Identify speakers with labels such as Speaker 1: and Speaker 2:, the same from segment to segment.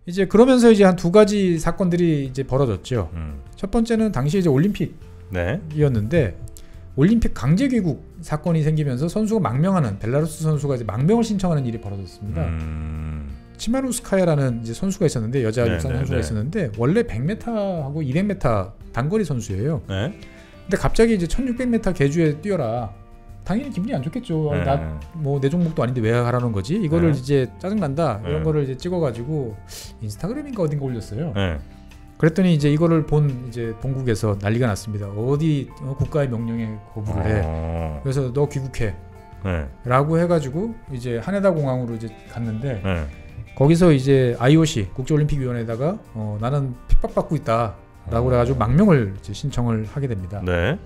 Speaker 1: 이제 그러면서 이제 한 두 가지 사건들이 이제 벌어졌죠. 첫 번째는 당시 이제 올림픽이었는데
Speaker 2: 네.
Speaker 1: 올림픽 강제 귀국 사건이 생기면서 선수가 망명하는 벨라루스 선수가 이제 망명을 신청하는 일이 벌어졌습니다. 치마루스카야라는 이제 선수가 있었는데 여자 육상 선수가 있었는데 원래 100m하고 200m 단거리 선수예요.
Speaker 2: 네.
Speaker 1: 근데 갑자기 이제 1600m 계주에 뛰어라. 당연히 기분이 안 좋겠죠.
Speaker 2: 네.
Speaker 1: 나 뭐 내 종목도 아닌데 왜 하라는 거지? 이거를
Speaker 2: 네.
Speaker 1: 이제 짜증난다. 이런
Speaker 2: 네.
Speaker 1: 거를 이제 찍어가지고 인스타그램인가 어딘가 올렸어요.
Speaker 2: 네.
Speaker 1: 그랬더니 이제 이거를 본 이제 본국에서 난리가 났습니다. 어디 국가의 명령에 거부를 해. 그래서 너 귀국해.
Speaker 2: 네.
Speaker 1: 라고 해가지고 이제 하네다 공항으로 이제 갔는데
Speaker 2: 네.
Speaker 1: 거기서 이제 IOC 국제올림픽위원회에다가 나는 핍박받고 있다라고 그래가지고 망명을 이제 신청을 하게 됩니다.
Speaker 2: 네.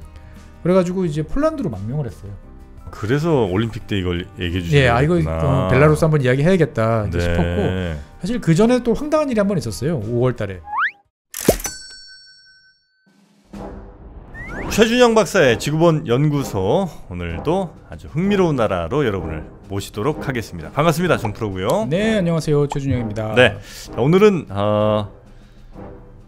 Speaker 1: 그래가지고 이제 폴란드로 망명을 했어요.
Speaker 2: 그래서 올림픽 때 이걸 얘기해 주셨구나.
Speaker 1: 이거 벨라루스 한번 이야기해야겠다
Speaker 2: 네.
Speaker 1: 싶었고 사실 그 전에 또 황당한 일이 한 번 있었어요. 5월달에.
Speaker 2: 최준영 박사의 지구본 연구소, 오늘도 아주 흥미로운 나라로 여러분을 모시도록 하겠습니다. 반갑습니다. 정프로고요.
Speaker 1: 네, 안녕하세요. 최준영입니다.
Speaker 2: 네, 자, 오늘은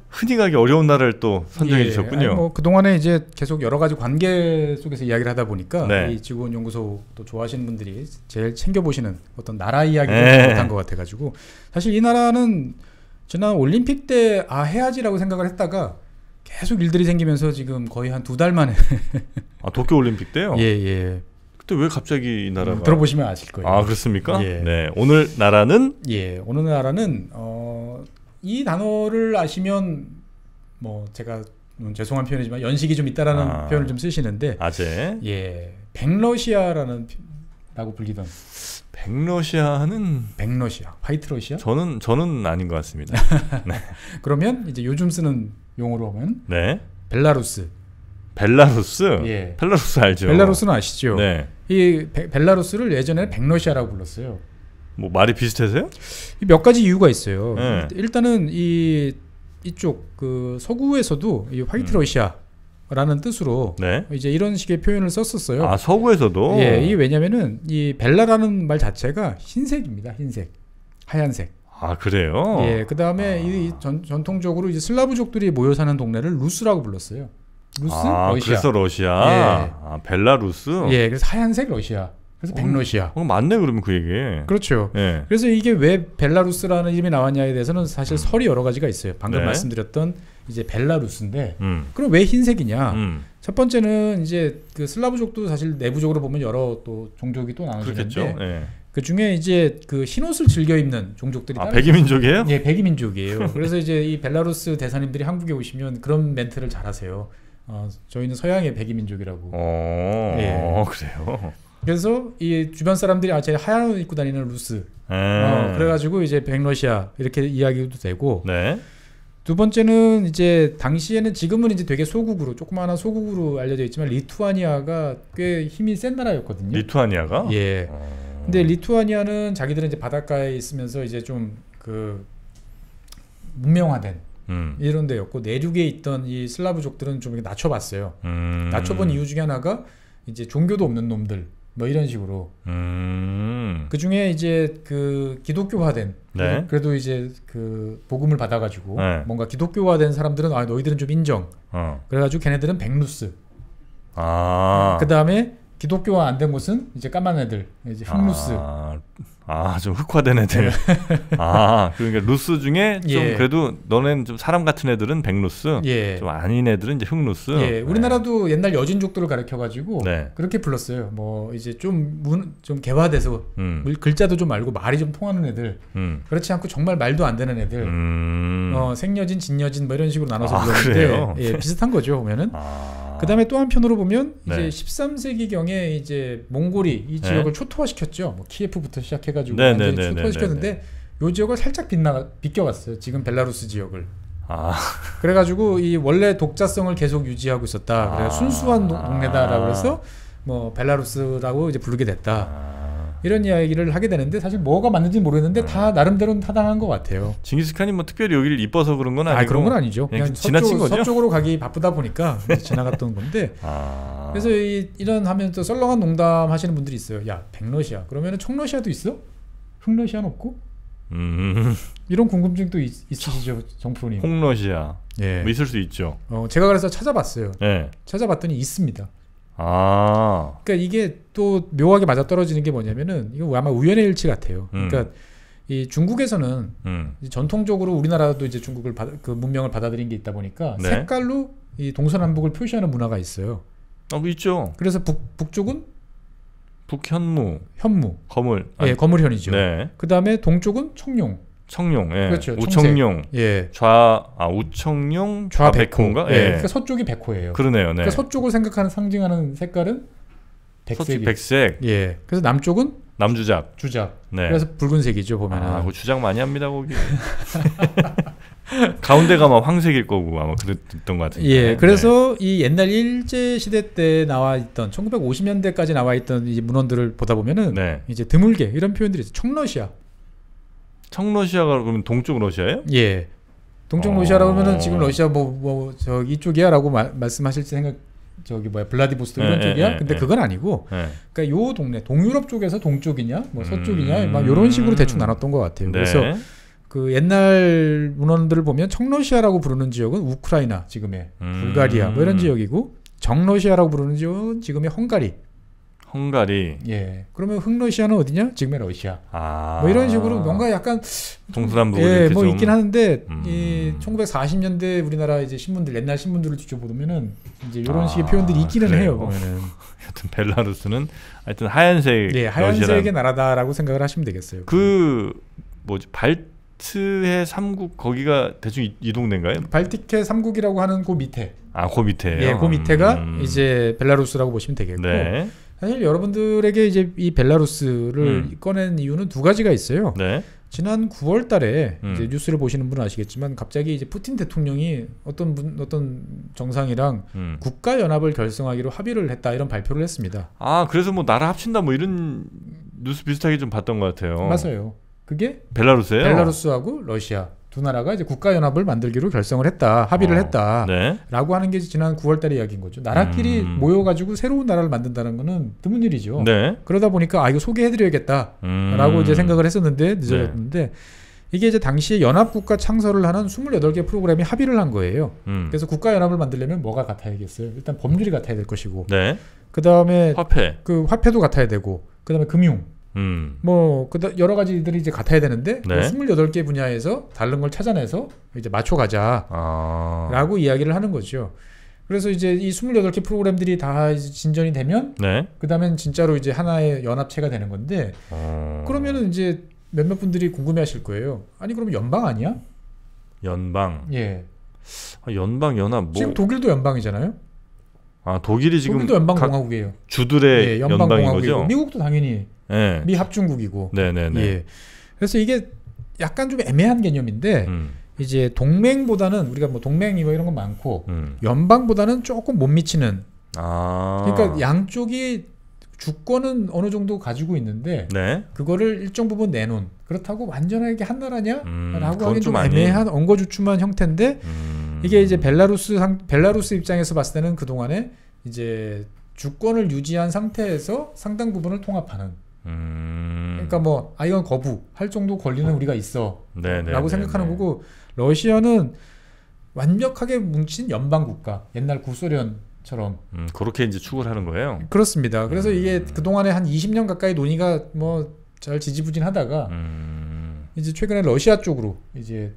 Speaker 2: 흔히 가기 어려운 나라를 또 선정해 주셨군요.
Speaker 1: 뭐 그동안에 이제 계속 여러 가지 관계 속에서 이야기를 하다 보니까
Speaker 2: 네.
Speaker 1: 이 지구본 연구소 또 좋아하시는 분들이 제일 챙겨보시는 어떤 나라 이야기를 못한 것 같아가지고 사실 이 나라는 지난 올림픽 때 해야지라고 생각을 했다가 계속 일들이 생기면서 지금 거의 한 2달 만에
Speaker 2: 도쿄 올림픽 때요?
Speaker 1: 예.
Speaker 2: 그때 왜 갑자기 이 나라가
Speaker 1: 들어보시면 아실 거예요.
Speaker 2: 그렇습니까?
Speaker 1: 예.
Speaker 2: 네, 오늘 나라는
Speaker 1: 오늘 나라는 이 단어를 아시면 뭐 제가 죄송한 표현이지만 연식이 좀 있다라는 표현을 좀 쓰시는데
Speaker 2: 아재.
Speaker 1: 백러시아라는 라고 불리던
Speaker 2: 백러시아는
Speaker 1: 백러시아, 화이트 러시아?
Speaker 2: 저는 아닌 것 같습니다. 네.
Speaker 1: 그러면 이제 요즘 쓰는 용어로 하면
Speaker 2: 네.
Speaker 1: 벨라루스.
Speaker 2: 벨라루스? 벨라루스 알죠?
Speaker 1: 벨라루스는 아시죠?
Speaker 2: 네.
Speaker 1: 이 벨라루스를 예전에는 백러시아라고 불렀어요.
Speaker 2: 뭐 말이 비슷해서요?
Speaker 1: 몇 가지 이유가 있어요.
Speaker 2: 네.
Speaker 1: 일단은 이쪽 그 서구에서도 이 화이트 러시아라는 뜻으로 이제 이런 식의 표현을 썼었어요.
Speaker 2: 서구에서도?
Speaker 1: 이게 왜냐면은 이 벨라라는 말 자체가 흰색입니다. 흰색, 하얀색.
Speaker 2: 그래요?
Speaker 1: 그 다음에 전통적으로 이제 슬라브족들이 모여 사는 동네를 루스라고 불렀어요. 루스, 러시아.
Speaker 2: 그래서 러시아. 벨라루스.
Speaker 1: 그래서 하얀색 러시아. 그래서 백러시아.
Speaker 2: 맞네 그러면 그 얘기.
Speaker 1: 그렇죠. 그래서 이게 왜 벨라루스라는 이름이 나왔냐에 대해서는 사실 설이 여러 가지가 있어요. 방금 말씀드렸던 이제 벨라루스인데 그럼 왜 흰색이냐? 첫 번째는 이제 그 슬라브족도 사실 내부적으로 보면 여러 또 종족이 또 나눠지는데 그 중에 이제 그 흰옷을 즐겨 입는 종족들이
Speaker 2: 백이민족이에요?
Speaker 1: 백이민족이에요. 그래서 이제 이 벨라루스 대사님들이 한국에 오시면 그런 멘트를 잘하세요. 저희는 서양의 백이민족이라고.
Speaker 2: 그래요.
Speaker 1: 그래서 이 주변 사람들이 제 하얀 옷 입고 다니는 루스. 그래가지고 이제 백러시아 이렇게 이야기도 되고. 두 번째는 이제 당시에는 지금은 이제 되게 소국으로 조그마한 소국으로 알려져 있지만 리투아니아가 꽤 힘이 센 나라였거든요.
Speaker 2: 리투아니아가?
Speaker 1: 근데 리투아니아는 자기들은 이제 바닷가에 있으면서 이제 좀 그 문명화된 이런 데였고 내륙에 있던 이 슬라브족들은 좀 이렇게 낮춰봤어요. 낮춰본 이유 중에 하나가 이제 종교도 없는 놈들 뭐 이런 식으로. 그 중에 이제 그 기독교화된 그래도 이제 그 복음을 받아가지고 뭔가 기독교화된 사람들은 너희들은 좀 인정. 그래가지고 걔네들은 백루스. 그 다음에 기독교화 안 된 곳은 이제 까만 애들, 이제 흑루스.
Speaker 2: 좀 흑화된 애들. 그러니까 루스 중에 좀 그래도 너넨 좀 사람 같은 애들은 백루스, 좀 아닌 애들은 이제 흑루스.
Speaker 1: 우리나라도 옛날 여진족들을 가르쳐가지고 그렇게 불렀어요. 뭐 이제 좀 개화돼서 글자도 좀 알고 말이 좀 통하는 애들. 그렇지 않고 정말 말도 안 되는 애들. 생여진, 진여진 뭐 이런 식으로 나눠서 불렀는데 비슷한 거죠 보면은. 그 다음에 또 한편으로 보면 이제 13세기경에 이제 몽골이 이 지역을 초토화시켰죠. 뭐 키예프부터 시작해가지고 완전히 초토화시켰는데 이 지역을 살짝 비껴갔어요. 지금 벨라루스 지역을. 그래가지고 이 원래 독자성을 계속 유지하고 있었다. 그래서 순수한 동네다라고 해서 뭐 벨라루스라고 이제 부르게 됐다. 이런 이야기를 하게 되는데 사실 뭐가 맞는지 모르겠는데 다 나름대로는 타당한 것 같아요.
Speaker 2: 징기스칸이 뭐 특별히 여기를 이뻐서 그런 건 아니고
Speaker 1: 그런 건 아니죠.
Speaker 2: 그냥 지나친 거죠.
Speaker 1: 서쪽으로 가기 바쁘다 보니까 지나갔던 건데. 그래서 이런 하면 또 썰렁한 농담 하시는 분들이 있어요. 야 백러시아 그러면은 청러시아도 있어? 흑러시아는 없고? 이런 궁금증도 있으시죠, 정프로님?
Speaker 2: 홍러시아.
Speaker 1: 예.
Speaker 2: 뭐 있을 수 있죠.
Speaker 1: 제가 그래서 찾아봤어요.
Speaker 2: 예.
Speaker 1: 찾아봤더니 있습니다.
Speaker 2: 아.
Speaker 1: 그러니까 이게 또 묘하게 맞아떨어지는 게 뭐냐면은 이거 아마 우연의 일치 같아요. 그러니까 이 중국에서는 전통적으로 우리나라도 이제 중국을 그 문명을 받아들인 게 있다 보니까
Speaker 2: 네.
Speaker 1: 색깔로 이 동서남북을 표시하는 문화가 있어요.
Speaker 2: 있죠.
Speaker 1: 그래서 북쪽은
Speaker 2: 북현무,
Speaker 1: 현무,
Speaker 2: 거물.
Speaker 1: 예, 거물현이죠.
Speaker 2: 네.
Speaker 1: 그 다음에 동쪽은 청룡.
Speaker 2: 청룡, 예.
Speaker 1: 그렇죠.
Speaker 2: 우청룡,
Speaker 1: 예.
Speaker 2: 우청룡, 좌백호인가?
Speaker 1: 예.
Speaker 2: 예.
Speaker 1: 그러니까 서쪽이 백호예요.
Speaker 2: 그러네요. 네.
Speaker 1: 그러니까 서쪽을 상징하는 색깔은 백색이.
Speaker 2: 백색.
Speaker 1: 예. 그래서 남쪽은
Speaker 2: 남주작.
Speaker 1: 주작.
Speaker 2: 네.
Speaker 1: 그래서 붉은색이죠 보면은.
Speaker 2: 그 주작 많이 합니다 거기. 가운데가 아마 황색일 거고 아마 그랬던 것 같은데.
Speaker 1: 예. 그래서 이 옛날 일제 시대 때 나와 있던 1950년대까지 나와 있던 이 문헌들을 보다 보면은 이제 드물게 이런 표현들이 있어요. 청러시아.
Speaker 2: 청러시아가 그러면 동쪽 러시아예요?
Speaker 1: 예. 동쪽 러시아라고 하면은 지금 러시아 저 이쪽이야라고 말씀하실지 생각 블라디보스토크 이런 쪽이야? 근데 그건 아니고 그러니까 요 동네 동유럽 쪽에서 동쪽이냐 서쪽이냐 막 이런 식으로 대충 나눴던 것 같아요. 그래서 그 옛날 문헌들을 보면 청러시아라고 부르는 지역은 우크라이나 지금의 불가리아 뭐 이런 지역이고 정러시아라고 부르는 지역은 지금의 헝가리. 예. 그러면 흑러시아는 어디냐? 지금의 러시아. 뭐 이런 식으로 뭔가 약간
Speaker 2: 동서남북
Speaker 1: 뭐 있긴 하는데 이 1940년대 우리나라 이제 신문들 옛날 신문들을 뒤져보면은 이제 이런 식의 표현들이 있기는 해요. 보면은.
Speaker 2: 하여튼 벨라루스는 하여튼 하얀색
Speaker 1: 하얀색의 나라다라고 생각을 하시면 되겠어요.
Speaker 2: 그 뭐지 발트해 3국 거기가 대충 이 동네인가요?
Speaker 1: 발틱해 3국이라고 하는 그 밑에.
Speaker 2: 그 밑에요.
Speaker 1: 예, 그 밑에가 이제 벨라루스라고 보시면 되겠고.
Speaker 2: 네.
Speaker 1: 사실 여러분들에게 이제 이 벨라루스를 꺼낸 이유는 두 가지가 있어요. 지난 9월 달에 이제 뉴스를 보시는 분은 아시겠지만 갑자기 이제 푸틴 대통령이 어떤 정상이랑 국가 연합을 결성하기로 합의를 했다 이런 발표를 했습니다.
Speaker 2: 그래서 뭐 나라 합친다 뭐 이런 뉴스 비슷하게 좀 봤던 것 같아요.
Speaker 1: 맞아요. 그게
Speaker 2: 벨라루스예요?
Speaker 1: 벨라루스하고 러시아 두 나라가 이제 국가 연합을 만들기로 결성을 했다, 합의를 했다라고 하는 게 지난 9월달의 이야기인 거죠. 나라끼리 모여가지고 새로운 나라를 만든다는 거는 드문 일이죠. 그러다 보니까 이거 소개해드려야겠다라고 이제 생각을 했었는데 늦어졌는데 이게 이제 당시에 연합국가 창설을 하는 28개 프로그램이 합의를 한 거예요. 그래서 국가 연합을 만들려면 뭐가 같아야겠어요? 일단 법률이 같아야 될 것이고, 그 다음에 그 화폐도 같아야 되고, 그 다음에 금융. 여러 가지들이 이제 같아야 되는데 28개 분야에서 다른 걸 찾아내서 이제 맞춰가자라고 이야기를 하는 거죠. 그래서 이제 이 28개 프로그램들이 다 진전이 되면 그 다음엔 진짜로 이제 하나의 연합체가 되는 건데 그러면은 이제 몇몇 분들이 궁금해하실 거예요. 아니 그러면 연방 아니야?
Speaker 2: 연방.
Speaker 1: 예.
Speaker 2: 연방 연합 뭐
Speaker 1: 지금 독일도 연방이잖아요.
Speaker 2: 독일이 지금
Speaker 1: 독일도 연방 공화국이에요.
Speaker 2: 주들의 연방인 거죠.
Speaker 1: 미국도 당연히 미 합중국이고. 예. 그래서 이게 약간 좀 애매한 개념인데 이제 동맹보다는 우리가 뭐 동맹이 뭐 이런 건 많고 연방보다는 조금 못 미치는. 그러니까 양쪽이 주권은 어느 정도 가지고 있는데 그거를 일정 부분 내놓은. 그렇다고 완전하게 한 나라냐? 라고 하긴 좀 애매한 엉거주춤한 형태인데 이게 이제 벨라루스 입장에서 봤을 때는 그 동안에 이제 주권을 유지한 상태에서 상당 부분을 통합하는. 그러니까 뭐 이건 거부할 정도 권리는 우리가 있어 라고 생각하는 거고 러시아는 완벽하게 뭉친 연방 국가 옛날 구소련처럼
Speaker 2: 그렇게 이제 추구를 하는 거예요.
Speaker 1: 그렇습니다. 그래서 이게 그 동안에 한 20년 가까이 논의가 뭐 잘 지지부진하다가 이제 최근에 러시아 쪽으로 이제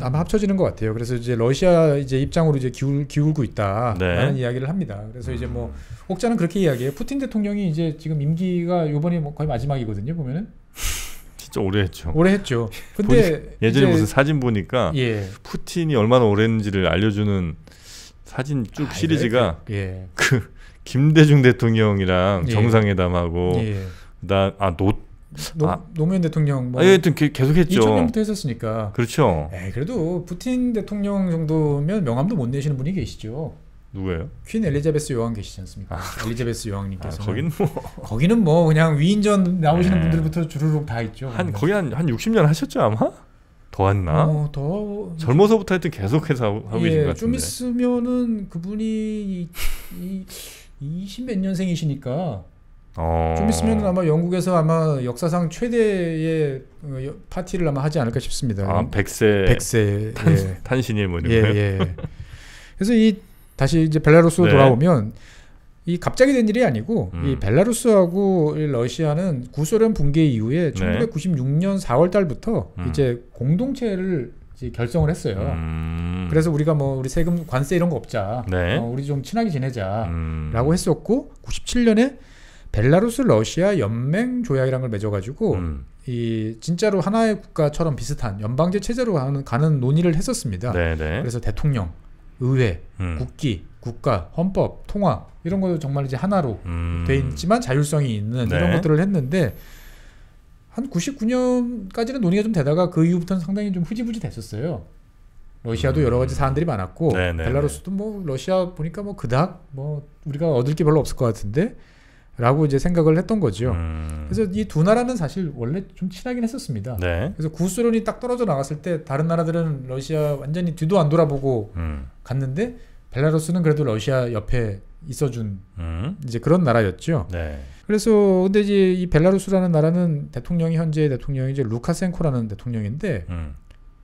Speaker 1: 아마 합쳐지는 것 같아요. 그래서 이제 러시아 이제 입장으로 이제 기울고 있다라는 이야기를 합니다. 그래서 이제 뭐 혹자는 그렇게 이야기해요. 푸틴 대통령이 이제 지금 임기가 요번이 뭐 거의 마지막이거든요. 보면은
Speaker 2: 진짜 오래 했죠.
Speaker 1: 오래 했죠. 근데
Speaker 2: 예전에 무슨 사진 보니까 푸틴이 얼마나 오래 했는지를 알려주는 사진 쭉 시리즈가 그 김대중 대통령이랑 정상회담하고
Speaker 1: 노무현 대통령
Speaker 2: 하여튼 계속 했죠.
Speaker 1: 2000년부터 했었으니까.
Speaker 2: 그렇죠.
Speaker 1: 그래도 푸틴 대통령 정도면 명함도 못 내시는 분이 계시죠.
Speaker 2: 누구예요?
Speaker 1: 퀸 엘리자베스 여왕 계시지 않습니까? 엘리자베스 여왕님께서.
Speaker 2: 거기는
Speaker 1: 뭐 그냥 위인전 나오시는 분들부터 주르륵 다 있죠.
Speaker 2: 거의 한 60년 하셨죠 아마? 더 했나?
Speaker 1: 더
Speaker 2: 젊어서부터 하여튼 계속해서 하고 계신 것 같은데.
Speaker 1: 좀 있으면은 그분이 20몇 년생이시니까 좀 있으면 아마 영국에서 아마 역사상 최대의 파티를 아마 하지 않을까 싶습니다.
Speaker 2: 아, 100세 탄신일 뭐 이런 거요?
Speaker 1: 예. 그래서 다시 이제 벨라루스로 돌아오면 이 갑자기 된 일이 아니고 이 벨라루스하고 러시아는 구소련 붕괴 이후에 1996년 4월 달부터 이제 공동체를 이제 결성을 했어요. 그래서 우리가 뭐 우리 세금 관세 이런 거 없자. 우리 좀 친하게 지내자라고 했었고 97년에 벨라루스 러시아 연맹 조약이라는 걸 맺어가지고 이 진짜로 하나의 국가처럼 비슷한 연방제 체제로 가는 논의를 했었습니다. 그래서 대통령, 의회, 국기, 국가, 헌법, 통화 이런 것도 정말 이제 하나로 돼 있지만 자율성이 있는 이런 것들을 했는데 한 99년까지는 논의가 좀 되다가 그 이후부터는 상당히 좀 흐지부지 됐었어요. 러시아도 여러 가지 사안들이 많았고 벨라루스도 뭐 러시아 보니까 뭐 그닥 뭐 우리가 얻을 게 별로 없을 것 같은데 라고 이제 생각을 했던 거죠. 그래서 이 두 나라는 사실 원래 좀 친하긴 했었습니다. 그래서 구소련이 딱 떨어져 나갔을 때 다른 나라들은 러시아 완전히 뒤도 안 돌아보고 갔는데 벨라루스는 그래도 러시아 옆에 있어준 이제 그런 나라였죠. 그래서 근데 이제 이 벨라루스라는 나라는 현재 대통령이 이제 루카센코라는 대통령인데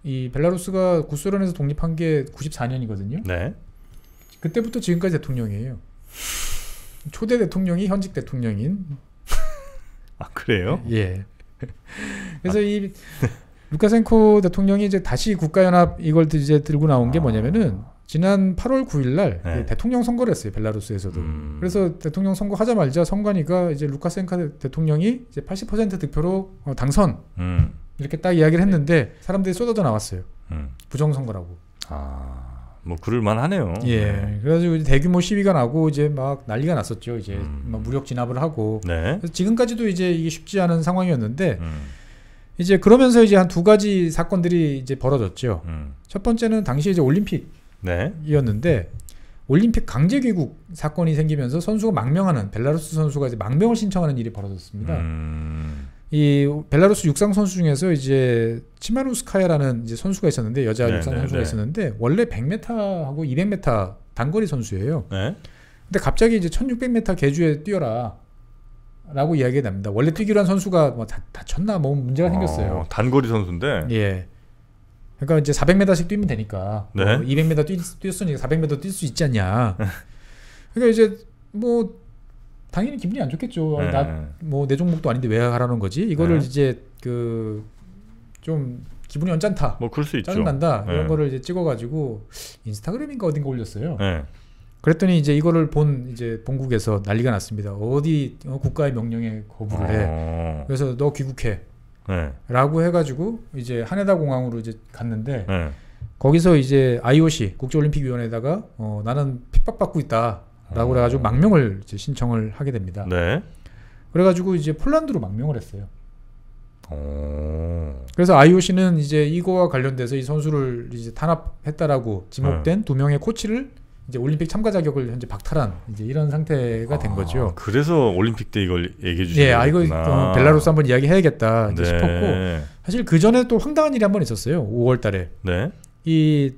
Speaker 1: 이 벨라루스가 구소련에서 독립한 게 94년이거든요. 그때부터 지금까지 대통령이에요. 초대 대통령이 현직 대통령인.
Speaker 2: 아 그래요?
Speaker 1: 예. 그래서 이 루카센코 대통령이 이제 다시 국가연합 이걸 이제 들고 나온 게 뭐냐면은 지난 8월 9일날 대통령 선거를 했어요. 벨라루스에서도. 그래서 대통령 선거 하자마자 선관위가 이제 루카센코 대통령이 이제 80% 득표로 당선 이렇게 딱 이야기를 했는데 사람들이 쏟아져 나왔어요. 부정선거라고.
Speaker 2: 뭐 그럴만 하네요.
Speaker 1: 예. 그래가지고 대규모 시위가 나고 이제 막 난리가 났었죠. 이제 막 무력 진압을 하고. 그래서 지금까지도 이제 이게 쉽지 않은 상황이었는데 이제 그러면서 이제 한 두 가지 사건들이 이제 벌어졌죠. 첫 번째는 당시 이제 올림픽이었는데 올림픽 강제 귀국 사건이 생기면서 선수가 망명하는 벨라루스 선수가 이제 망명을 신청하는 일이 벌어졌습니다. 이 벨라루스 육상 선수 중에서 이제 치마누스카야라는 이제 선수가 있었는데 여자 육상 선수가 있었는데 원래 100m하고 200m 단거리 선수예요. 근데 갑자기 이제 1600m 계주에 뛰어라라고 이야기가 납니다. 원래 뛰기로 한 선수가 뭐 다쳤나 뭐 문제가 생겼어요.
Speaker 2: 단거리 선수인데.
Speaker 1: 예. 그러니까 이제 400m씩 뛰면 되니까 200m 뛰었으니까 400m 뛸 수 있지 않냐. 그러니까 이제 뭐 당연히 기분이 안 좋겠죠. 나 뭐 내 종목도 아닌데 왜 하라는 거지? 이거를 이제 그 좀 기분이 언짢다.
Speaker 2: 뭐 그럴 수 있죠.
Speaker 1: 짜증난다. 이런 거를 이제 찍어가지고 인스타그램인가 어딘가 올렸어요. 그랬더니 이제 이거를 본 이제 본국에서 난리가 났습니다. 어디 국가의 명령에 거부를 해. 그래서 너 귀국해. 라고 해가지고 이제 하네다 공항으로 이제 갔는데 거기서 이제 IOC 국제올림픽위원회에다가 나는 핍박받고 있다. 라고 그래가지고 망명을 이제 신청을 하게 됩니다. 그래가지고 이제 폴란드로 망명을 했어요. 그래서 IOC는 이제 이거와 관련돼서 이 선수를 이제 탄압했다라고 지목된 두 명의 코치를 이제 올림픽 참가 자격을 현재 박탈한 이제 이런 상태가 된 거죠.
Speaker 2: 그래서 올림픽 때 이걸 얘기해 주셨구나.
Speaker 1: 이거 벨라루스 한번 이야기해야겠다 이제 싶었고 사실 그 전에 또 황당한 일이 한번 있었어요. 5월달에 이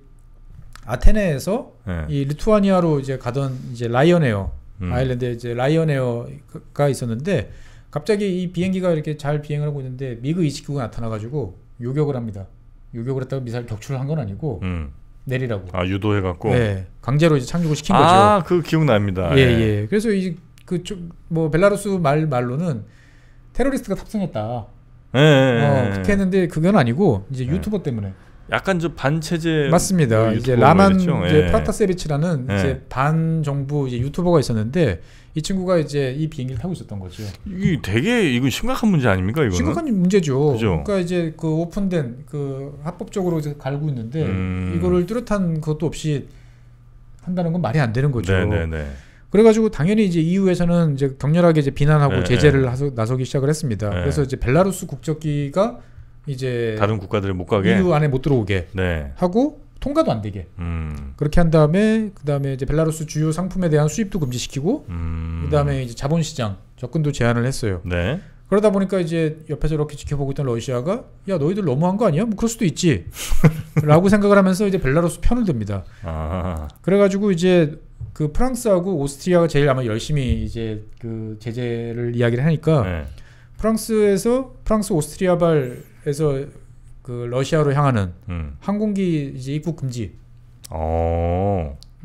Speaker 1: 아테네에서 이 리투아니아로 이제 가던 이제 라이언에어 아일랜드에 이제 라이언에어가 있었는데 갑자기 이 비행기가 이렇게 잘 비행을 하고 있는데 미그 29가 나타나가지고 요격을 합니다. 요격을 했다가 미사일 격추를 한 건 아니고 내리라고.
Speaker 2: 유도해갖고.
Speaker 1: 강제로 이제 착륙을 시킨 거죠.
Speaker 2: 그 기억납니다.
Speaker 1: 예. 그래서 이 뭐 벨라루스 말로는 테러리스트가 탑승했다. 그렇게 했는데 그건 아니고 이제 유튜버 때문에.
Speaker 2: 약간 좀 반체제
Speaker 1: 맞습니다. 이제 라만 이제 프라타세비치라는 이제 반정부 이제 유튜버가 있었는데 이 친구가 이제 이 비행기를 타고 있었던 거죠.
Speaker 2: 이게 되게 이거 심각한 문제 아닙니까 이거는?
Speaker 1: 심각한 문제죠.
Speaker 2: 그죠?
Speaker 1: 그러니까 이제 그 오픈된 그 합법적으로 이제 갈고 있는데 이거를 뚜렷한 것도 없이 한다는 건 말이 안 되는 거죠. 그래가지고 당연히 이제 EU에서는 이제 격렬하게 이제 비난하고 제재를 나서기 시작을 했습니다. 그래서 이제 벨라루스 국적기가 이제
Speaker 2: 다른 국가들에 못 가게
Speaker 1: EU 안에 못 들어오게 하고 통과도 안 되게 그렇게 한 다음에 그다음에 이제 벨라루스 주요 상품에 대한 수입도 금지시키고 그다음에 이제 자본시장 접근도 제한을 했어요. 그러다 보니까 이제 옆에서 이렇게 지켜보고 있던 러시아가 야 너희들 너무한 거 아니야? 뭐 그럴 수도 있지 라고 생각을 하면서 이제 벨라루스 편을 듭니다. 그래가지고 이제 그 프랑스하고 오스트리아가 제일 아마 열심히 이제 그 제재를 이야기를 하니까 네. 프랑스 오스트리아발에서 그 러시아로 향하는 항공기 이제 입국 금지.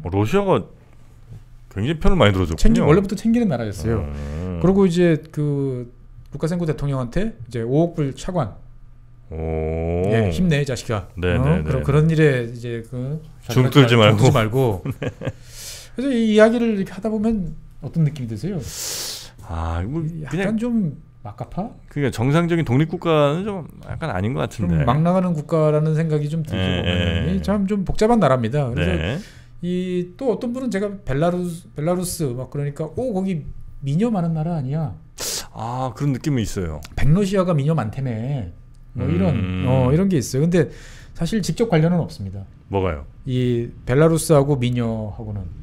Speaker 2: 러시아가 굉장히 편을 많이 들어줬군요.
Speaker 1: 원래부터 챙기는 나라였어요. 그리고 이제 그 루카센코 대통령한테 이제 5억 불 차관. 예, 힘내 자식아. 그런 일에 이제 그
Speaker 2: 중들지 말고.
Speaker 1: 네. 그래서 이 이야기를 이렇게 하다 보면 어떤 느낌이 드세요?
Speaker 2: 뭐
Speaker 1: 약간 좀 막가파?
Speaker 2: 그러니까 정상적인 독립국가는 좀 약간 아닌 것 같은데.
Speaker 1: 좀 막 나가는 국가라는 생각이 좀 들죠. 참 좀 복잡한 나라입니다. 그래서
Speaker 2: 네.
Speaker 1: 이 또 어떤 분은 제가 벨라루스 막 그러니까 거기 미녀 많은 나라 아니야?
Speaker 2: 그런 느낌이 있어요.
Speaker 1: 백러시아가 미녀 많다며. 뭐 이런 게 있어요. 근데 사실 직접 관련은 없습니다.
Speaker 2: 뭐가요?
Speaker 1: 이 벨라루스하고 미녀하고는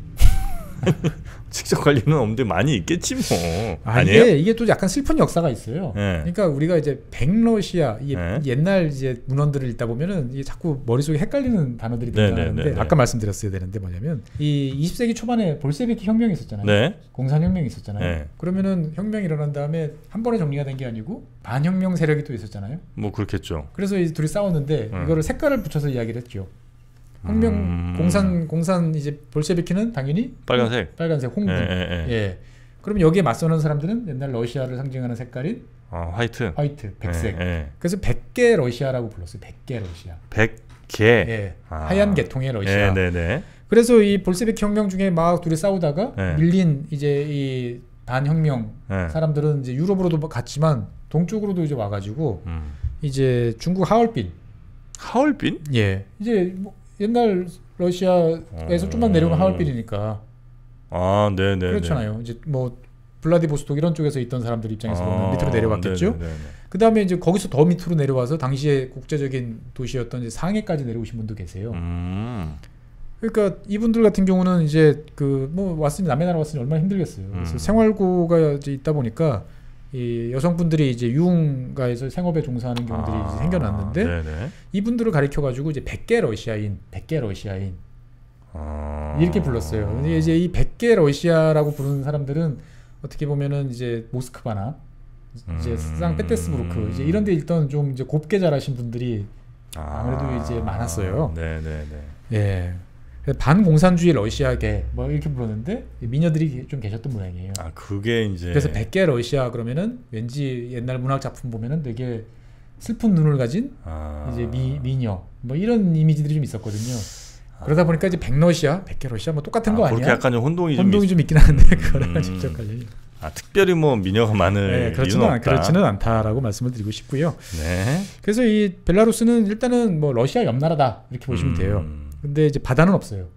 Speaker 2: 직접 관련은 없는데 많이 있겠지 뭐.
Speaker 1: 아니에요? 이게 또 약간 슬픈 역사가 있어요.
Speaker 2: 네.
Speaker 1: 그러니까 우리가 이제 백러시아 옛날 이제 문헌들을 읽다 보면은 이게 자꾸 머릿속에 헷갈리는 단어들이 등장하는데 아까 말씀드렸어야 되는데 뭐냐면 이 20세기 초반에 볼셰비키 혁명이 있었잖아요.
Speaker 2: 네.
Speaker 1: 공산혁명이 있었잖아요. 그러면은 혁명이 일어난 다음에 한 번에 정리가 된 게 아니고 반혁명 세력이 또 있었잖아요.
Speaker 2: 뭐 그렇겠죠.
Speaker 1: 그래서 이 둘이 싸웠는데 이거를 색깔을 붙여서 이야기를 했죠. 혁명 공산 이제 볼셰비키는 당연히
Speaker 2: 빨간색
Speaker 1: 홍군. 예. 그럼 여기에 맞서는 사람들은 옛날 러시아를 상징하는 색깔인
Speaker 2: 화이트,
Speaker 1: 백색. 그래서 100개 러시아라고 불렀어요. 100개 러시아.
Speaker 2: 100개.
Speaker 1: 예. 하얀 계통의 러시아. 그래서 이 볼셰비키 혁명 중에 막 둘이 싸우다가 밀린 이제 이 반혁명 사람들은 이제 유럽으로도 갔지만 동쪽으로도 이제 와가지고 이제 중국 하얼빈. 예. 이제 뭐 옛날 러시아에서 좀만 내려오면 하얼빈이니까.
Speaker 2: 네네.
Speaker 1: 그렇잖아요. 이제 뭐 블라디보스톡 이런 쪽에서 있던 사람들 입장에서 보면 밑으로 내려왔겠죠. 그 다음에 이제 거기서 더 밑으로 내려와서 당시에 국제적인 도시였던 이제 상해까지 내려오신 분도 계세요. 그러니까 이분들 같은 경우는 이제 그 뭐 왔으니 남의 나라 왔으니 얼마나 힘들겠어요. 그래서 생활고가 이제 있다 보니까 이 여성분들이 이제 유흥가에서 생업에 종사하는 경우들이 이제 생겨났는데 이분들을 가리켜가지고 이제 100개 러시아인 이렇게 불렀어요. 근데 이제 이 100개 러시아라고 부르는 사람들은 어떻게 보면은 이제 모스크바나 이제 상페테르부르크 이제 이런데 있던 좀 이제 곱게 자라신 분들이 아무래도 이제 많았어요. 예. 반공산주의 러시아계 뭐 이렇게 불렀는데 미녀들이 좀 계셨던 모양이에요.
Speaker 2: 그게 이제
Speaker 1: 그래서 100개 러시아 그러면은 왠지 옛날 문학 작품 보면은 되게 슬픈 눈을 가진 이제 미녀 뭐 이런 이미지들이 좀 있었거든요. 그러다 보니까 이제 100개 러시아 뭐 똑같은 거 아니야?
Speaker 2: 그렇게 약간 좀 혼동이
Speaker 1: 좀 있긴 하는데 그거랑 직접 관련이.
Speaker 2: 특별히 뭐 미녀가 많을 이유는 없다.
Speaker 1: 그렇지는 않다라고 말씀을 드리고 싶고요. 그래서 이 벨라루스는 일단은 뭐 러시아 옆 나라다 이렇게 보시면 돼요. 근데 이제 바다는 없어요.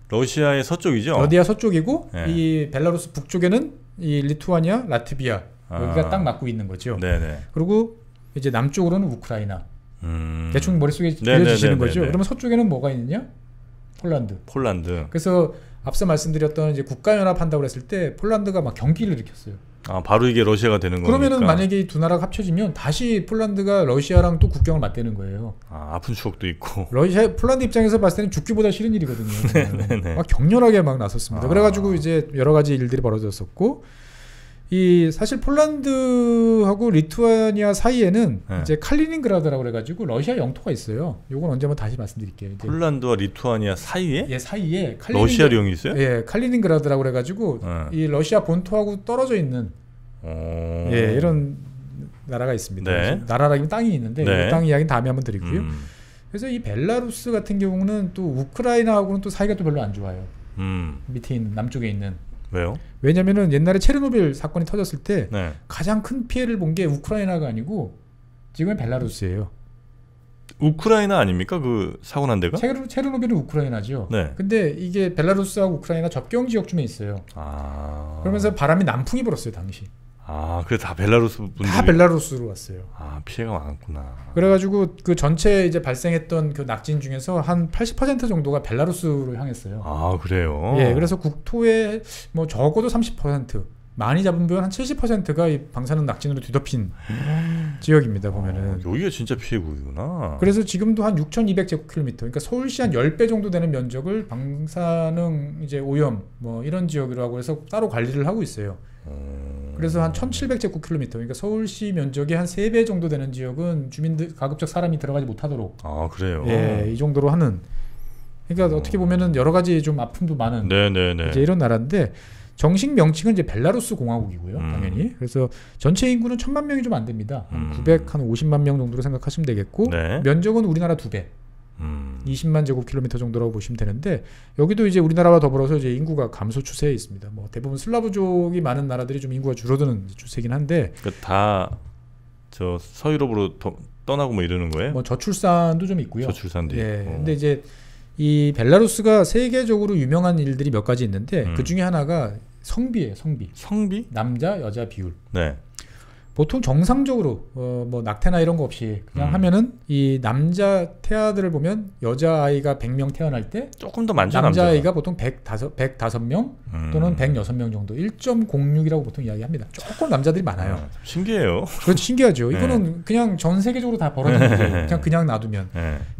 Speaker 2: 러시아의 서쪽이죠.
Speaker 1: 러시아 서쪽이고 이 벨라루스 북쪽에는 이 리투아니아, 라트비아 여기가 딱 맞고 있는 거죠. 그리고 이제 남쪽으로는 우크라이나. 대충 머릿속에 그려지시는 거죠. 그러면 서쪽에는 뭐가 있느냐? 폴란드. 그래서 앞서 말씀드렸던 이제 국가연합 한다고 했을 때 폴란드가 막 경기를 일으켰어요.
Speaker 2: 바로 이게 러시아가 되는 거니까.
Speaker 1: 그러면은 만약에 이 두 나라가 합쳐지면 다시 폴란드가 러시아랑 또 국경을 맞대는 거예요.
Speaker 2: 아픈 추억도 있고.
Speaker 1: 폴란드 입장에서 봤을 때는 죽기보다 싫은 일이거든요. 막 격렬하게 막 나섰습니다. 그래가지고 이제 여러 가지 일들이 벌어졌었고, 이 사실 폴란드하고 리투아니아 사이에는 이제 칼리닝그라드라고 그래가지고 러시아 영토가 있어요. 요건 언제 한번 다시 말씀드릴게요. 이제.
Speaker 2: 폴란드와 리투아니아 사이에?
Speaker 1: 예, 사이에
Speaker 2: 러시아령이 있어요?
Speaker 1: 예, 칼리닝그라드라고 그래가지고 이 러시아 본토하고 떨어져 있는 예, 이런 나라가 있습니다. 나라라기면 땅이 있는데 그 땅 이야기는 다음에 한번 드리고요. 그래서 이 벨라루스 같은 경우는 또 우크라이나하고는 또 사이가 또 별로 안 좋아요. 밑에 있는 남쪽에 있는.
Speaker 2: 왜요?
Speaker 1: 왜냐면은 옛날에 체르노빌 사건이 터졌을 때 가장 큰 피해를 본 게 우크라이나가 아니고 지금의 벨라루스예요.
Speaker 2: 우크라이나 아닙니까? 그 사고 난 데가?
Speaker 1: 체르노빌은 우크라이나죠. 근데 이게 벨라루스하고 우크라이나 접경 지역쯤에 있어요. 그러면서 바람이 남풍이 불었어요, 당시.
Speaker 2: 그래 다 벨라루스 분들이
Speaker 1: 다 벨라루스로 왔어요.
Speaker 2: 피해가 많았구나.
Speaker 1: 그래가지고 그 전체 이제 발생했던 그 낙진 중에서 한 80% 정도가 벨라루스로 향했어요.
Speaker 2: 그래요?
Speaker 1: 예, 그래서 국토의 뭐 적어도 30% 많이 잡으면 한 70%가 이 방사능 낙진으로 뒤덮인 지역입니다. 보면은
Speaker 2: 여기가 진짜 피해구이구나.
Speaker 1: 그래서 지금도 한 6,200제곱킬로미터, 그러니까 서울시 한 10배 정도 되는 면적을 방사능 이제 오염 뭐 이런 지역이라고 해서 따로 관리를 하고 있어요. 그래서 한 1,700제곱킬로미터, 그러니까 서울시 면적의 한 3배 정도 되는 지역은 주민들 가급적 사람이 들어가지 못하도록.
Speaker 2: 아 그래요?
Speaker 1: 예, 이 정도로 하는. 그러니까 어떻게 보면은 여러 가지 좀 아픔도 많은 이제 이런 나라인데. 정식 명칭은 이제 벨라루스 공화국이고요, 당연히. 그래서 전체 인구는 1,000만 명이 좀 안 됩니다. 950만 명 정도로 생각하시면 되겠고, 네. 면적은 우리나라 2배, 20만 제곱킬로미터 정도라고 보시면 되는데, 여기도 이제 우리나라와 더불어서 이제 인구가 감소 추세에 있습니다. 뭐 대부분 슬라브족이 많은 나라들이 좀 인구가 줄어드는 추세긴 한데,
Speaker 2: 그러니까 다 저 서유럽으로 떠나고 뭐 이러는 거예요?
Speaker 1: 뭐 저출산도 좀 있고요.
Speaker 2: 저출산도
Speaker 1: 예,
Speaker 2: 있고.
Speaker 1: 근데 이제 이 벨라루스가 세계적으로 유명한 일들이 몇 가지 있는데 그 중에 하나가 성비예요. 성비? 남자 여자 비율.
Speaker 2: 네.
Speaker 1: 보통 정상적으로 뭐 낙태나 이런 거 없이 그냥 하면은 이 남자 태아들을 보면 여자 아이가 100명 태어날 때
Speaker 2: 조금 더 많죠.
Speaker 1: 남자 아이가 보통 105명 또는 106명 정도 1.06이라고 보통 이야기합니다. 조금 남자들이 많아요.
Speaker 2: 신기해요.
Speaker 1: 그렇죠, 신기하죠. 이거는 그냥 전 세계적으로 다 벌어지는 거예요. 그냥 놔두면.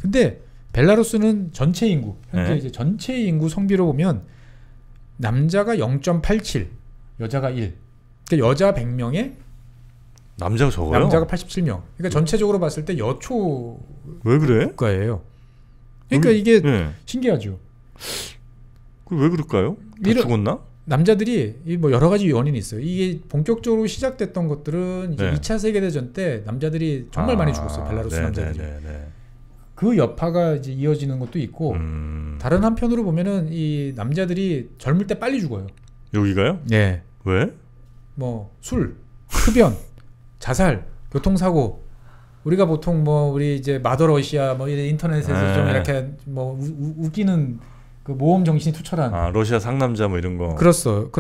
Speaker 1: 근데 벨라루스는 전체 인구, 현재 이제 전체 인구 성비로 보면 남자가 0.87, 여자가 1. 그러니까 여자 100명에
Speaker 2: 남자가 적어요?
Speaker 1: 남자가 87명. 그러니까 전체적으로 봤을 때 여초
Speaker 2: 왜 그래?
Speaker 1: 국가예요. 그러니까 이게 신기하죠.
Speaker 2: 왜 그럴까요? 다 죽었나?
Speaker 1: 남자들이 뭐 여러 가지 원인이 있어요. 이게 본격적으로 시작됐던 것들은 이제 2차 세계대전 때 남자들이 정말 많이 죽었어요. 벨라루스 남자들이. 그 여파가 이제 이어지는 것도 있고 다른 한편으로 보면은 이 남자들이 젊을 때 빨리 죽어요.
Speaker 2: 여기가요?
Speaker 1: 네.
Speaker 2: 왜?
Speaker 1: 뭐 술, 흡연, 자살, 교통사고. 우리가 보통 뭐 우리 이제 마더러시아 뭐 인터넷에서 좀 이렇게 뭐 웃기는 그 모험 정신이 투철한.
Speaker 2: 러시아 상남자 뭐 이런 거.
Speaker 1: 그렇죠.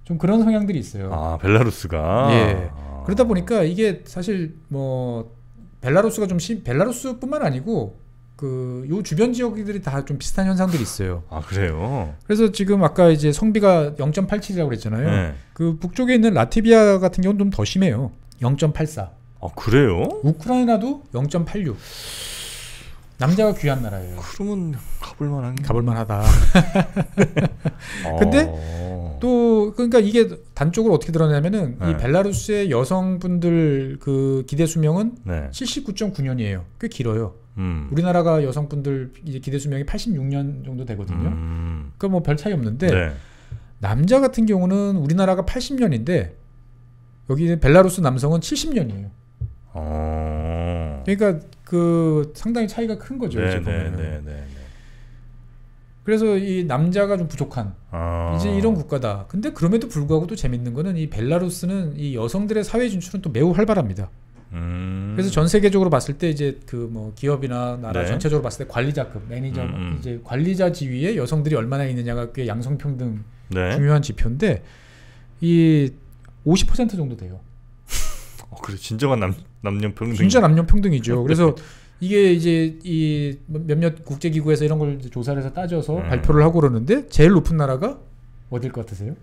Speaker 1: 좀 그런 성향들이 있어요.
Speaker 2: 벨라루스가.
Speaker 1: 예. 그러다 보니까 이게 사실 뭐 벨라루스가 좀 벨라루스뿐만 아니고 그 요 주변 지역들이 다 좀 비슷한 현상들이 있어요.
Speaker 2: 그래요?
Speaker 1: 그래서 지금 아까 이제 성비가 0.87이라고 그랬잖아요. 그 북쪽에 있는 라트비아 같은 경우는 좀 더 심해요. 0.84.
Speaker 2: 그래요?
Speaker 1: 우크라이나도 0.86. 남자가 귀한 나라예요.
Speaker 2: 그러면
Speaker 1: 가볼만하다. 근데 또 그러니까 이게 단적으로 어떻게 드러나냐면은 이 벨라루스의 여성분들 그 기대 수명은 79.9년이에요. 꽤 길어요. 우리나라가 여성분들 이제 기대 수명이 86년 정도 되거든요. 그러니까 뭐 별 차이 없는데 남자 같은 경우는 우리나라가 80년인데 여기 벨라루스 남성은 70년이에요. 그러니까 그 상당히 차이가 큰 거죠. 그래서 이 남자가 좀 부족한 이제 이런 국가다. 근데 그럼에도 불구하고 또 재밌는 거는 이 벨라루스는 이 여성들의 사회 진출은 또 매우 활발합니다. 그래서 전 세계적으로 봤을 때 이제 그 뭐 기업이나 나라 전체적으로 봤을 때 관리자급, 매니저, 이제 관리자 지위에 여성들이 얼마나 있느냐가 꽤 양성평등 중요한 지표인데 이 50% 정도 돼요.
Speaker 2: 그래 진정한 남녀 평등.
Speaker 1: 진짜 남녀 평등이죠. 그래서 이게 이제 이 몇몇 국제기구에서 이런 걸 조사를 해서 따져서 발표를 하고 그러는데 제일 높은 나라가 어딜 것 같으세요?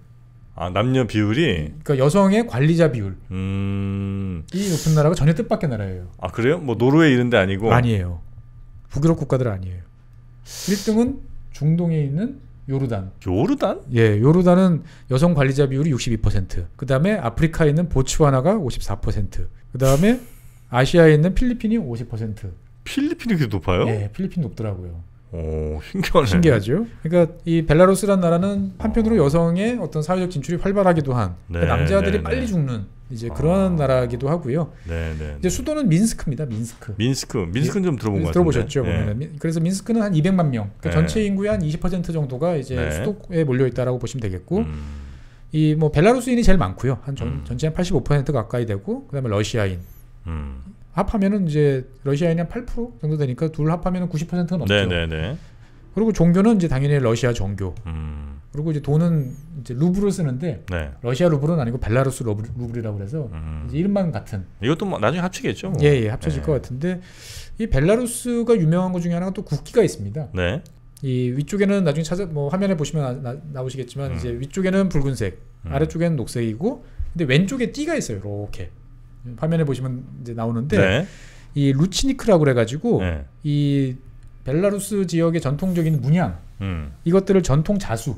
Speaker 2: 남녀 비율이?
Speaker 1: 그러니까 여성의 관리자 비율. 이 높은 나라가 전혀 뜻밖의 나라예요.
Speaker 2: 그래요? 뭐 노르웨이 이런 데 아니고?
Speaker 1: 아니에요. 북유럽 국가들 아니에요. 1등은 중동에 있는 요르단.
Speaker 2: 요르단?
Speaker 1: 예, 요르단은 여성 관리자 비율이 62%. 그 다음에 아프리카에 있는 보츠와나가 54%. 그 다음에 아시아에 있는 필리핀이 50%.
Speaker 2: 필리핀이 그렇게 높아요?
Speaker 1: 예, 필리핀 높더라고요.
Speaker 2: 신기하네.
Speaker 1: 신기하죠. 그러니까 이 벨라루스란 나라는 한편으로 여성의 어떤 사회적 진출이 활발하기도 한 남자들이 빨리 죽는 이제 그런 나라이기도 하고요. 이제 수도는 민스크입니다.
Speaker 2: 민스크는 좀 들어본 것 같은데.
Speaker 1: 들어보셨죠? 보면은. 그래서 민스크는 한 200만 명. 그러니까 전체 인구의 한 20% 정도가 이제 수도에 몰려 있다라고 보시면 되겠고, 이 뭐 벨라루스인이 제일 많고요. 한 전체 한 85% 가까이 되고, 그다음에 러시아인. 합하면은 이제 러시아인이 한 8% 정도 되니까 둘 합하면은 90%가 넘죠. 그리고 종교는 이제 당연히 러시아 정교. 그리고 이제 돈은 이제 루블을 쓰는데 러시아 루블은 아니고 벨라루스 루블이라고 그래서 이제 이름만 같은.
Speaker 2: 이것도 뭐 나중에 합치겠죠. 뭐.
Speaker 1: 예, 합쳐질 것 같은데 이 벨라루스가 유명한 것 중에 하나가 또 국기가 있습니다. 이 위쪽에는 나중에 화면에 보시면 나오시겠지만 이제 위쪽에는 붉은색, 아래쪽에는 녹색이고, 근데 왼쪽에 띠가 있어요. 이렇게 화면에 보시면 이제 나오는데 네. 이 루치니크라고 그래가지고 네. 이 벨라루스 지역의 전통적인 문양 이것들을 전통 자수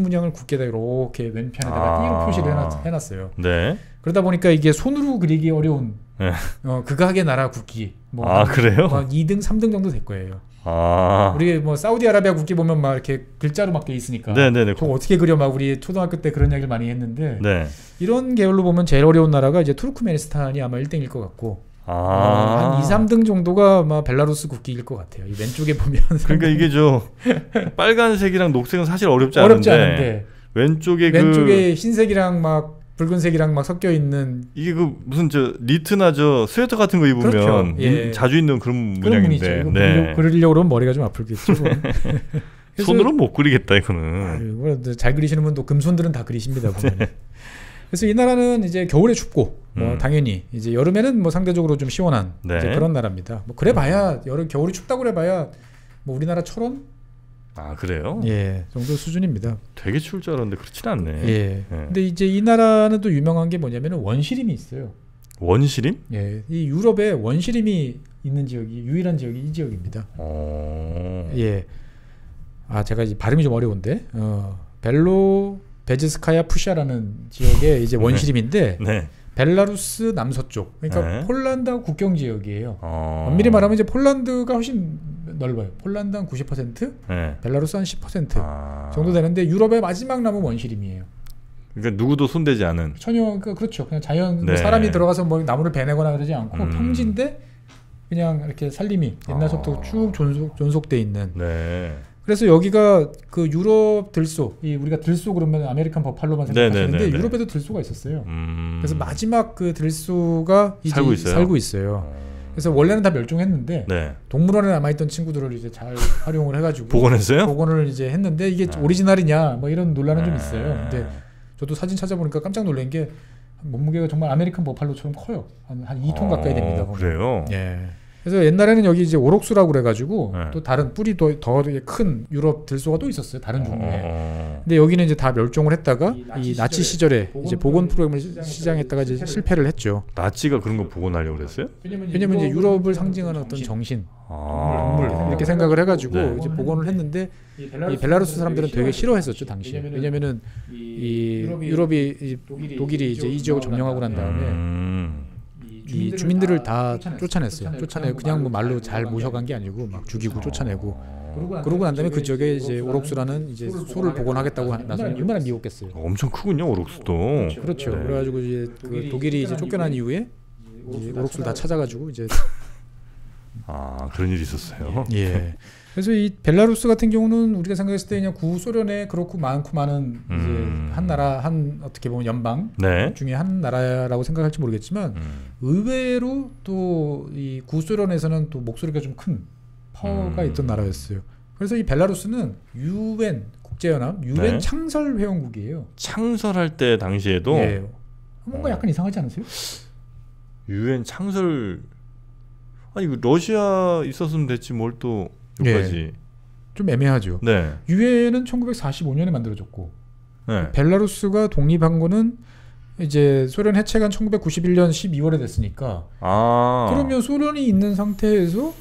Speaker 1: 문양을 굳게다 이렇게 왼편에다가 띠로 표시를 해놨어요. 네. 그러다 보니까 이게 손으로 그리기 어려운 네. 극악의 나라 국기
Speaker 2: 그래요?
Speaker 1: 막 2등, 3등 정도 될 거예요. 우리 뭐 사우디아라비아 국기 보면 막 이렇게 글자로 막 돼 있으니까 저 어떻게 그려 막 우리 초등학교 때 그런 이야기를 많이 했는데 네. 이런 계열로 보면 제일 어려운 나라가 이제 투르크메니스탄이 아마 1등일 것 같고 한 2, 3등 정도가 막 벨라루스 국기일 것 같아요. 이 왼쪽에 보면
Speaker 2: 그러니까 이게 저 빨간색이랑 녹색은 사실 어렵지 않은데 왼쪽에
Speaker 1: 흰색이랑 막 붉은색이랑 막 섞여 있는
Speaker 2: 이게 그 무슨 저 니트나 저 스웨터 같은 거 입으면 그렇죠. 예. 자주 있는 그런 문양인데
Speaker 1: 네. 그리려고 그러면 머리가 좀 아프겠죠.
Speaker 2: 손으로 못 그리겠다 이거는.
Speaker 1: 잘 그리시는 분도 금손들은 다 그리십니다. 네. 그래서 이 나라는 이제 겨울에 춥고 당연히 이제 여름에는 뭐 상대적으로 좀 시원한 네. 이제 그런 나라입니다. 뭐 그래봐야 겨울이 춥다고 그래봐야 뭐 우리나라처럼
Speaker 2: 그래요?
Speaker 1: 예, 정도 수준입니다.
Speaker 2: 되게 추울 줄 알았는데 그렇진 않네.
Speaker 1: 예. 근데 이제 이 나라는 또 유명한 게 뭐냐면은 원시림이 있어요.
Speaker 2: 원시림?
Speaker 1: 예, 이 유럽에 원시림이 있는 지역이 유일한 지역이 이 지역입니다. 예. 제가 이제 발음이 좀 어려운데 베지스카야 푸샤라는 지역에 이제 원시림인데 네. 벨라루스 남서쪽, 그러니까 네. 폴란드하고 국경 지역이에요. 엄밀히 말하면 이제 폴란드가 훨씬 넓어요. 폴란드 한 90%, 네. 벨라루스 한 10% 정도 되는데 유럽의 마지막 남은 원시림이에요.
Speaker 2: 그러니까 누구도 손대지 않은.
Speaker 1: 전혀 그렇죠. 그냥 자연 네. 사람이 들어가서 뭐 나무를 베내거나 그러지 않고 평지인데 그냥 이렇게 살림이 옛날부터 쭉 존속돼 있는. 네. 그래서 여기가 그 유럽 들소, 우리가 들소 그러면 아메리칸 버팔로만 생각하시는데 유럽에도 들소가 있었어요. 그래서 마지막 그 들소가 이제 살고 있어요. 그래서 원래는 다 멸종했는데 네. 동물원에 남아있던 친구들을 이제 잘 활용을 해가지고
Speaker 2: 복원했어요?
Speaker 1: 복원을 이제 했는데 이게 오리지널이냐 뭐 이런 논란은 좀 있어요. 근데 저도 사진 찾아보니까 깜짝 놀란 게 몸무게가 정말 아메리칸 버팔로처럼 커요. 한 2톤 가까이 됩니다.
Speaker 2: 그래요?
Speaker 1: 예. 그래서 옛날에는 여기 이제 오록수라고 그래가지고 또 다른 뿔이 더 큰 유럽 들소가 또 있었어요. 다른 종류에. 근데 여기는 이제 다 멸종을 했다가 이 나치 시절에 이제 복원 프로그램을 시작했다가 이제 실패를 했죠.
Speaker 2: 나치가 그런 거 복원하려고 그랬어요?
Speaker 1: 왜냐면 이제 유럽을 상징하는 어떤 정신, 동물 이렇게 생각을 해가지고 네. 이제 복원을 했는데 이 벨라루스 사람들은 되게 싫어했었죠 당시에. 왜냐면은 이 유럽이 독일이 이제 이 지역을 점령하고 난 다음에. 이 주민들을 다 쫓아냈어요. 쫓아내고 그냥 뭐 말로 잘 모셔간 게 아니고 막 죽이고 쫓아내고. 그러고 난 다음에 그 지역에 이제 오록수라는 이제 소를 복원하겠다고 나서 얼마나 미웠겠어요.
Speaker 2: 엄청 크군요, 오록수도.
Speaker 1: 그렇죠. 네. 그래가지고 이제 그 독일이 이제 쫓겨난 이후에 이제 오록수를 다 찾아가지고 이제
Speaker 2: 그런 일이 있었어요.
Speaker 1: 예. 그래서 이 벨라루스 같은 경우는 우리가 생각했을 때 그냥 구소련에 그렇고 많고 많은 이제 한 나라 어떻게 보면 연방 네. 중에 한 나라라고 생각할지 모르겠지만 의외로 또 이 구소련에서는 또 목소리가 좀 큰 파워가 있던 나라였어요. 그래서 이 벨라루스는 UN 국제연합 UN 네. 창설 회원국이에요.
Speaker 2: 창설할 때 당시에도
Speaker 1: 예. 뭔가 약간 이상하지 않으세요?
Speaker 2: UN 창설 이거 러시아 있었으면 됐지 뭘 또 여기까지.
Speaker 1: 예. 좀 애매하죠. 네. 유엔은 1945년에 만들어졌고 네. 벨라루스가 독립한 거는 이제 소련 해체가 1991년 12월에 됐으니까 그러면 소련이 있는 상태에서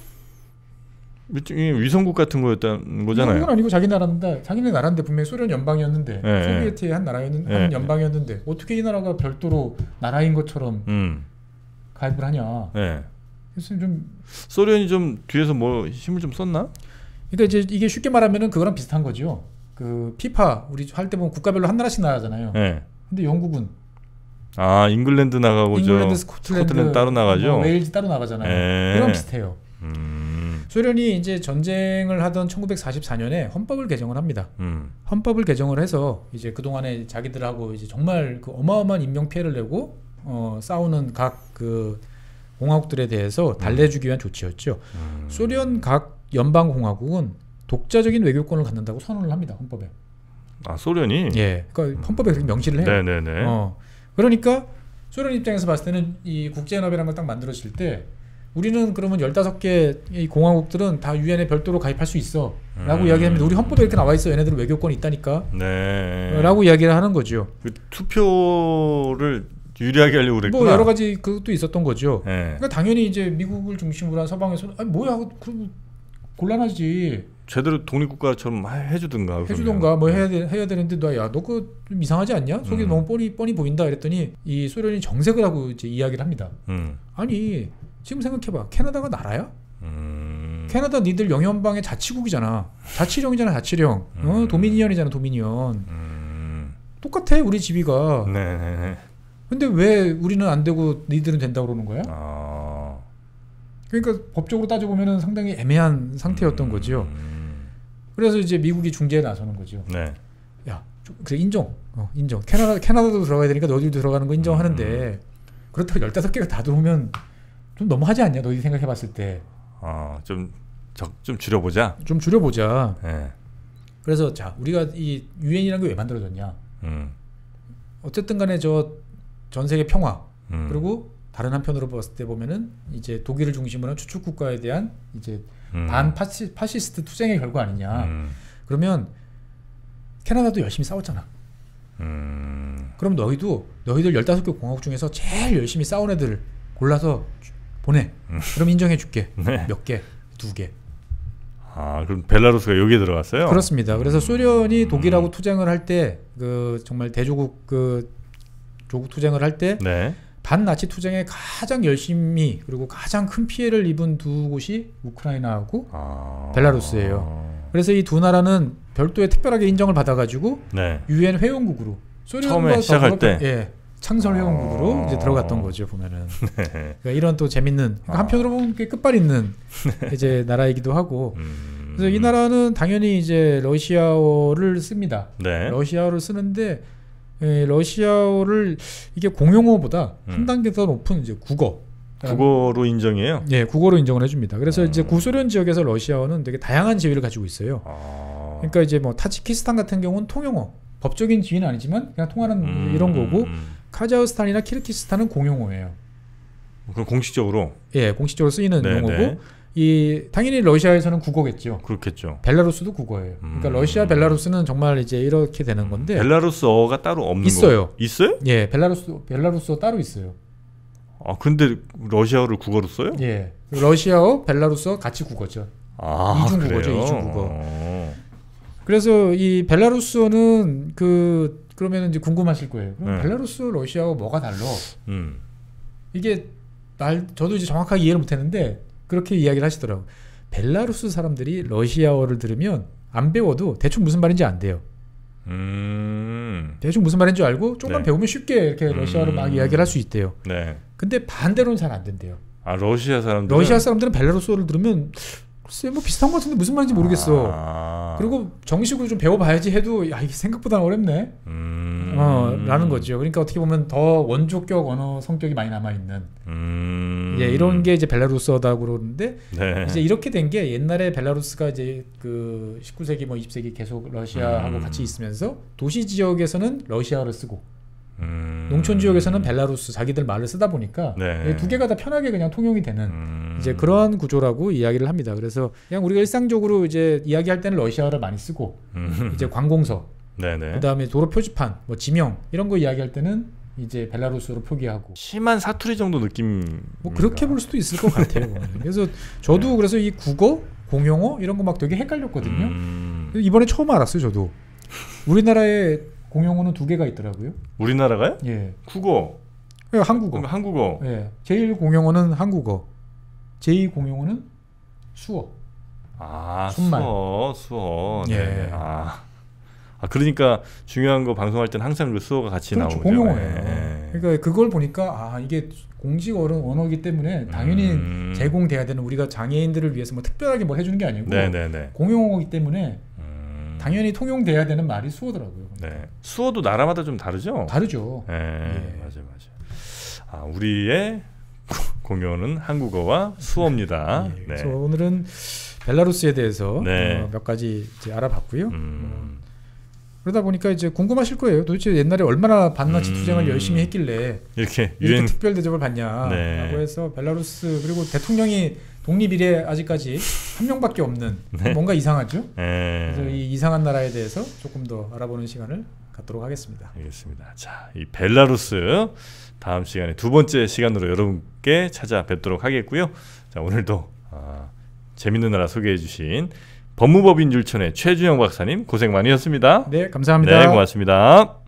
Speaker 2: 위성국 같은 거였다는 거잖아요.
Speaker 1: 그건 아니고 자기네 나라인데 분명히 소련 연방이었는데 네. 소비에트의 한 나라였는데 한 연방이었는데 어떻게 이 나라가 별도로 나라인 것처럼 가입을 하냐. 네. 그래서 좀
Speaker 2: 소련이 좀 뒤에서 뭐 힘을 좀 썼나?
Speaker 1: 그러니까 이제 이게 쉽게 말하면은 그거랑 비슷한 거죠. 그 피파 우리 할 때 보면 국가별로 한 나라씩 나가잖아요. 네. 근데 영국은
Speaker 2: 잉글랜드 나가고 스코틀랜드 따로 나가죠.
Speaker 1: 웨일즈 따로 나가잖아요. 네. 이런 비슷해요. 소련이 이제 전쟁을 하던 1944년에 헌법을 개정을 합니다. 헌법을 개정을 해서 이제 그 동안에 자기들하고 이제 정말 그 어마어마한 인명 피해를 내고 싸우는 각 그 공화국들에 대해서 달래주기 위한 조치였죠. 소련 각 연방공화국은 독자적인 외교권을 갖는다고 선언을 합니다. 헌법에.
Speaker 2: 소련이?
Speaker 1: 예. 그러니까 헌법에 그렇게 명시를 해요.
Speaker 2: 네네네.
Speaker 1: 그러니까 소련 입장에서 봤을 때는 이 국제연합이라는 걸 딱 만들어질 때 우리는 그러면 15개 이 공화국들은 다 유엔에 별도로 가입할 수 있어 라고 이야기합니다. 우리 헌법에 이렇게 나와 있어. 얘네들은 외교권이 있다니까.
Speaker 2: 네.
Speaker 1: 라고 이야기를 하는 거죠.
Speaker 2: 그 투표를 유리하게 하려고 그랬구나.
Speaker 1: 뭐 여러 가지 그것도 있었던 거죠.
Speaker 2: 네.
Speaker 1: 그러니까 당연히 이제 미국을 중심으로 한 서방에서는 아니 뭐야 그럼 곤란하지.
Speaker 2: 제대로 독립국가처럼 해주든가
Speaker 1: 뭐 해야 되는데 너 그거 좀 이상하지 않냐? 속이 너무 뻔히 보인다. 이랬더니 이 소련이 정색을 하고 이제 이야기를 합니다. 아니 지금 생각해봐. 캐나다가 나라야? 캐나다 니들 영연방의 자치국이잖아. 자치령이잖아. 자치령. 도미니언이잖아. 도미니언. 똑같아 우리 지위가.
Speaker 2: 네.
Speaker 1: 근데 왜 우리는 안 되고 니들은 된다고 그러는 거야? 그러니까 법적으로 따져보면 상당히 애매한 상태였던 거죠. 그래서 이제 미국이 중재에 나서는 거죠.
Speaker 2: 네.
Speaker 1: 야, 그래 인정. 캐나다도 들어가야 되니까 너희들도 들어가는 거 인정하는데 그렇다고 15개가 다 들어오면 좀 너무하지 않냐? 너희 생각해봤을 때.
Speaker 2: 좀 줄여보자.
Speaker 1: 좀 줄여보자.
Speaker 2: 네.
Speaker 1: 그래서 자, 우리가 이 유엔이라는 게 왜 만들어졌냐? 어쨌든 간에 전 세계 평화 그리고 다른 한편으로 봤을 때 보면은 이제 독일을 중심으로 한 추축 국가에 대한 이제 파시스트 투쟁의 결과 아니냐. 그러면 캐나다도 열심히 싸웠잖아. 그럼 너희들 15개 공화국 중에서 제일 열심히 싸운 애들 골라서 보내. 그럼 인정해 줄게.
Speaker 2: 네.
Speaker 1: 몇 개? 2개.
Speaker 2: 그럼 벨라루스가 여기에 들어갔어요?
Speaker 1: 그렇습니다. 그래서 소련이 독일하고 투쟁을 할 때 그 정말 대조국 조국 투쟁을 할 때
Speaker 2: 네.
Speaker 1: 반나치 투쟁에 가장 열심히 그리고 가장 큰 피해를 입은 두 곳이 우크라이나하고 벨라루스예요. 그래서 이 두 나라는 별도의 특별하게 인정을 받아가지고 유엔 회원국으로
Speaker 2: 처음에 시작할 때
Speaker 1: 창설 회원국으로 이제 들어갔던 거죠 보면은. 그러니까 이런 또 재밌는 한편으로 보면 꽤 끝발 있는 이제 나라이기도 하고. 그래서 이 나라는 당연히 이제 러시아어를 씁니다.
Speaker 2: 네.
Speaker 1: 러시아어를 쓰는데 러시아어를 이게 공용어보다 한 단계 더 높은 이제
Speaker 2: 국어로 인정해요?
Speaker 1: 네, 국어로 인정을 해줍니다. 그래서 이제 구소련 지역에서 러시아어는 되게 다양한 지위를 가지고 있어요. 그러니까 이제 뭐 타지키스탄 같은 경우는 통용어, 법적인 지위는 아니지만 그냥 통하는 이런 거고, 카자흐스탄이나 키르기스탄은 공용어예요.
Speaker 2: 그럼 공식적으로?
Speaker 1: 예, 공식적으로 쓰이는 용어고. 당연히 러시아에서는 국어겠죠.
Speaker 2: 그렇겠죠.
Speaker 1: 벨라루스도 국어예요. 그러니까 러시아, 벨라루스는 정말 이제 이렇게 되는 건데.
Speaker 2: 벨라루스어가 따로 없는
Speaker 1: 있어요.
Speaker 2: 거 있어요?
Speaker 1: 예, 벨라루스어 따로 있어요.
Speaker 2: 근데 러시아어를 국어로 써요?
Speaker 1: 예, 러시아어, 벨라루스어 같이 국어죠. 이중 국어죠, 이중 국어. 그래서 이 벨라루스어는 그러면 이제 궁금하실 거예요. 그럼 벨라루스, 러시아어 뭐가 달라? 이게 저도 이제 정확하게 이해를 못했는데. 그렇게 이야기를 하시더라고요. 벨라루스 사람들이 러시아어를 들으면 안 배워도 대충 무슨 말인지 안 돼요. 대충 무슨 말인지 알고 조금만 배우면 쉽게 이렇게 러시아어를 막 이야기를 할 수 있대요. 근데 반대로는 잘 안 된대요.
Speaker 2: 러시아 사람들은
Speaker 1: 벨라루스어를 들으면 글쎄 뭐 비슷한 것 같은데 무슨 말인지 모르겠어. 그리고 정식으로 좀 배워봐야지 해도 이게 생각보다 어렵네. 라는 거죠. 그러니까 어떻게 보면 더 원조격 언어 성격이 많이 남아있는 이런 게 이제 벨라루스어다고 그러는데 이제 이렇게 된 게 옛날에 벨라루스가 이제 그 19세기 뭐 20세기 계속 러시아하고 같이 있으면서 도시 지역에서는 러시아어를 쓰고 농촌 지역에서는 벨라루스 자기들 말을 쓰다 보니까 두 개가 다 편하게 그냥 통용이 되는 이제 그러한 구조라고 이야기를 합니다. 그래서 그냥 우리가 일상적으로 이제 이야기할 때는 러시아어를 많이 쓰고 이제 관공서 그다음에 도로 표지판, 뭐 지명 이런 거 이야기할 때는 이제 벨라루스어로 표기하고
Speaker 2: 심한 사투리 정도 느낌
Speaker 1: 뭐 그렇게 볼 수도 있을 것 같아요. 그래서 저도 그래서 이 국어, 공용어 이런 거 막 되게 헷갈렸거든요. 이번에 처음 알았어요, 저도. 우리나라에 공용어는 2개가 있더라고요.
Speaker 2: 우리나라가요?
Speaker 1: 예.
Speaker 2: 국어.
Speaker 1: 한국어.
Speaker 2: 그럼 한국어.
Speaker 1: 예. 제1 공용어는 한국어. 제2 공용어는 수어.
Speaker 2: 순말. 수어. 네. 그러니까 중요한 거 방송할 때는 항상 그 수어가 같이 나오죠.
Speaker 1: 공용어예요. 그러니까 그걸 보니까 이게 공식 언어이기 때문에 당연히 제공돼야 되는, 우리가 장애인들을 위해서 뭐 특별하게 뭘 해주는 게 아니고 공용어이기 때문에 당연히 통용돼야 되는 말이 수어더라고요.
Speaker 2: 수어도 나라마다 좀 다르죠?
Speaker 1: 다르죠.
Speaker 2: 맞아요. 우리의 공용어는 한국어와 수어입니다.
Speaker 1: 그래서 오늘은 벨라루스에 대해서 몇 가지 이제 알아봤고요. 그러다 보니까 이제 궁금하실 거예요. 도대체 옛날에 얼마나 반나치 투쟁을 열심히 했길래
Speaker 2: 이렇게
Speaker 1: 특별 대접을 받냐라고 해서 벨라루스 그리고 대통령이 독립 이래 아직까지 한 명밖에 없는 뭔가 이상하죠. 그래서 이 이상한 나라에 대해서 조금 더 알아보는 시간을 갖도록 하겠습니다.
Speaker 2: 알겠습니다. 자, 이 벨라루스 다음 시간에 두 번째 시간으로 여러분께 찾아뵙도록 하겠고요. 자, 오늘도 재밌는 나라 소개해 주신 법무법인 율촌의 최준영 박사님 고생 많으셨습니다.
Speaker 1: 네, 감사합니다.
Speaker 2: 네, 고맙습니다.